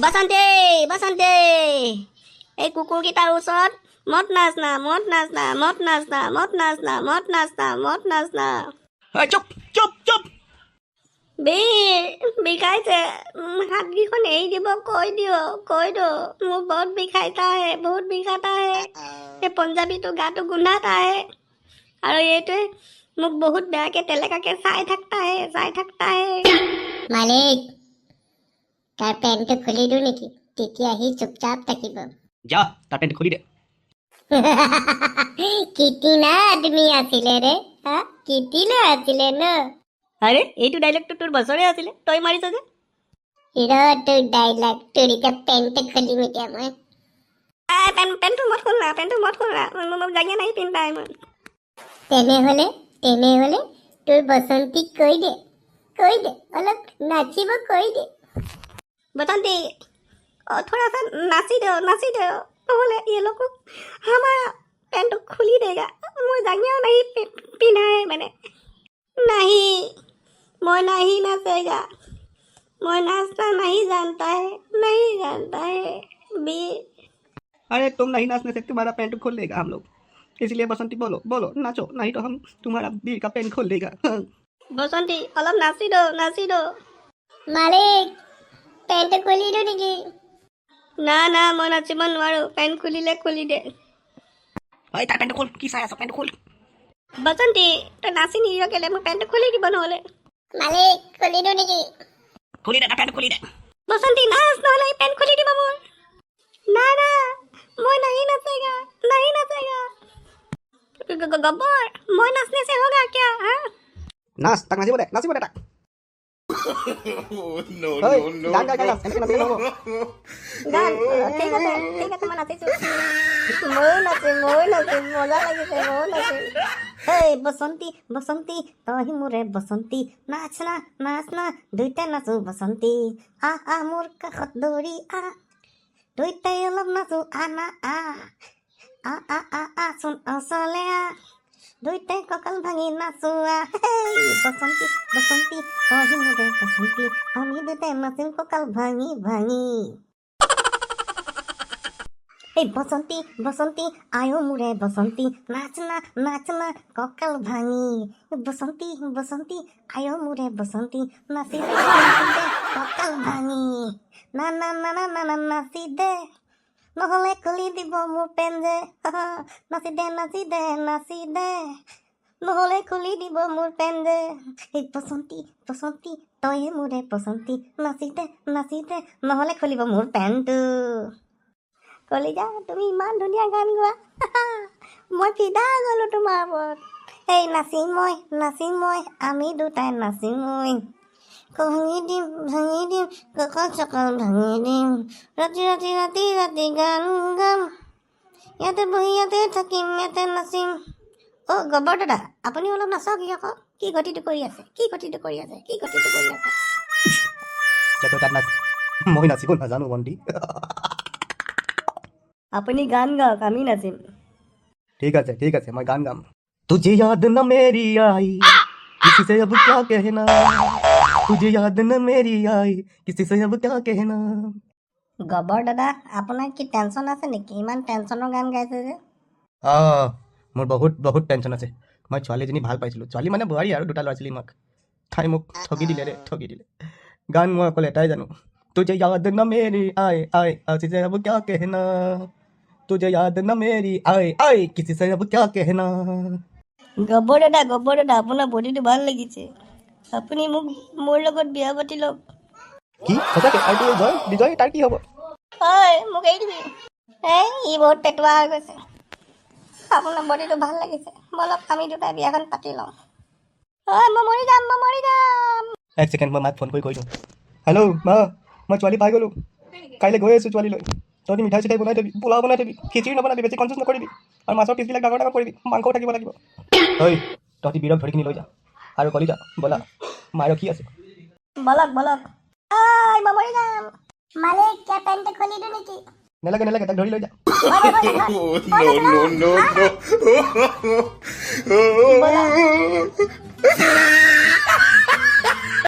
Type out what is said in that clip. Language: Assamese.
বসন্তে বসন্তে এই কুকুৰকেইটাৰ ওচৰত মদ নাচনা মদ নাচনা মদ নাচনা মদ নাচনা মদ নাচনা মদ নাচনা। চুপ চুপ চুপ। বিষাইছে হাতকেইখন এৰি দিব কৈ দিওঁ মোৰ বহুত বিষাইতা হে বহুত বিষাতা হে। এই পঞ্জাবীটো গাটো গোন্ধাতা হে আৰু এইটোৱে মোক বহুত বেয়াকে তেলেকাকে চাই থাকতা হে। মালিক তাৰ পেণ্টটো খুলি দিওঁ নেকি? তেতিয়া সি চুপচাপ থাকিব। যা তাৰ পেণ্ট খুলি দে। কিটিনা আদমি আছিলে ৰে, কিটিনা আছিলে ন। আৰে এইটো ডাইলগটো তোৰ বছৰে আছিলে, তই মাৰিছ যে। তোৰ ডাইলগ তোৰ এতিয়া পেণ্টটো খুলিম এতিয়া মই। পেণ্টটো মত খোল না মোক জাগিয়ে নাই পিন্ধাই মই। তেনেহলে তোৰ বসন্তীক কৈ দে অলপ নাচিব কৈ দে। बसंती थोड़ा सा नाची दो নহলে ये लोग को हमारा पैंट खुली देगा। मैं जांघिया नहीं पहना है मैंने। नहीं मैं नहीं नाचेगा, मैं नाचना नहीं जानता है बी। अरे तुम नहीं नाचने से तुम्हारा पेंट खोल देगा हम लोग, इसलिए बसंती बोलो नाचो, नहीं तो हम तुम्हारा बीर का पेंट खोल देगा। बसंती अलग नाची दो। মালিক পেণ্টটো খুলি দিওঁ নেকি? না मैं नाचिब নোৱাৰো, पेंट खुलिले खुली दे। अरे तार पेंट खोल, की चाই আছ? पेंट खोल। बसंती तই নাচি নিদিয় কেলে? মই পেণ্টটো খুলি দিব নহলে। মালিক খুলি দিওঁ নেকি? খুলি দে, পেন্ট খুলি দে। बसंती नाच নহলে पेंट खुली দিব মোৰ। ना मैं नहीं नाचेगा। गब्बर मैं नाचने से होगा क्या? नाच ताक नाचिब दे ताक। गान गान এনেকে নাচিব নহব। গান ঠিক আছে মই নাচিছো। ময়ো নাচিম মজা লাগিছে ময়ো নাচিম। এই বসন্তি তই মোৰে বসন্তি, নাচনা দুইটা নাচো বসন্তি। মোৰ কাষত দৌৰি দুইটাই অলপ নাচো আনা চোন অচলে দুইটাই কঁকাল ভাঙি নাচো বসন্তি তই মোৰে বসন্তি, আমি দুটাই নাচিম কঁকাল ভাঙি। এই বসন্তি আয়ো মোৰে বসন্তি, নাচনা কঁকাল ভাঙি। বসন্তি আয়ো মোৰে বসন্তি, নাচি দে কঁকাল ভাঙি। না নাচি দে নহলে খুলি দিব মোৰ পেন যে। নাচি দে নহলে খুলি দিব মোৰ পেন যে। এই বসন্তি তই মোৰে বসন্তি, নাচি দে নহলে খুলিব মোৰ পেনটো। কলিজা তুমি ইমান ধুনীয়া গান গোৱা, মই ফিদা গলো তোমাৰ ওপৰত। এই নাচিম মই আমি দুটাই নাচিম মই। ভাঙি দিম কঁকাল চকাল ভাঙি দিম। ৰাতি গান গাম, ইয়াতে বহি ইয়াতে থাকিম ইয়াতে নাচিম। গব্বৰ দাদা আপুনি অলপ নাচক আকৌ। কি গতিটো কৰি আছে? যত তাত নাচ, মই নাচিব নাজানো বন্তি। আপুনি গান গাওক, আমি নাচিম। ठीक है मैं गान गाम। तुझे याद न मेरी आई किसी से अब क्या कहना, तुझे याद न मेरी आई किसी से अब क्या कहना। গব্বৰ দাদা আপোনাৰ কি টেনশ্যন আছে নেকি? ইমান টেনশ্যনৰ গান গাইছে যে। মোৰ বহুত টেনশ্যন আছে। মই ছোৱালীজনী ভাল পাইছিলোঁ, ছোৱালী মানে বোৱাৰী আৰু দুটা ল'ৰা ছোৱালী। তাই মোক ঠগি দিলে। গান মই অকল এটাই জানো, तुझे याद न मेरी आई किसी से अब क्या कहना, तुझे याद न मेरी आई किसी से अब क्या कहना। গব্বৰ দাদা আপোনাৰ বডিটো ভাল লাগিছে, আপুনি মোক মোৰ লগত বিয়া পাতি লওক। কি সঁচাকে? আৰু বিজয় তাৰ কি হ'ব? হয় মোক এৰি দিবি। ই বহুত পেটুৱা হৈ গৈছে। আপোনাৰ বডিটো ভাল লাগিছে, বলক আমি দুটাই বিয়াখন পাতি লওঁ। হয় মই মৰি যাম। এক ছেকেণ্ড মই মাক ফোন কৰি কৈ দিওঁ। হেল্ল' মা, মই ছোৱালী পাই গ'লোঁ, কাইলৈ গৈ আছোঁ ছোৱালীলৈ। তহঁতি মিঠাই চিঠাই বনাই থবি, পোলাও বনাই থবি, খিচিৰি নবনাবি, বেছি কনফিউজ নকৰিবি, আৰু মাছৰ পিচবিলাক ডাঙৰ কৰিবি, মাংসও থাকিব লাগিব। ঐ তহঁতি বীৰক ধৰি কিনি লৈ যা, আৰু কলি যা ব'লা মায়ে ৰখি আছে। বলক মই মৰি যাম। মালিক क्या পেণ্টটো খুলি দিওঁ নেকি? নেলাগে তাক ধৰি লৈ যা। বলক।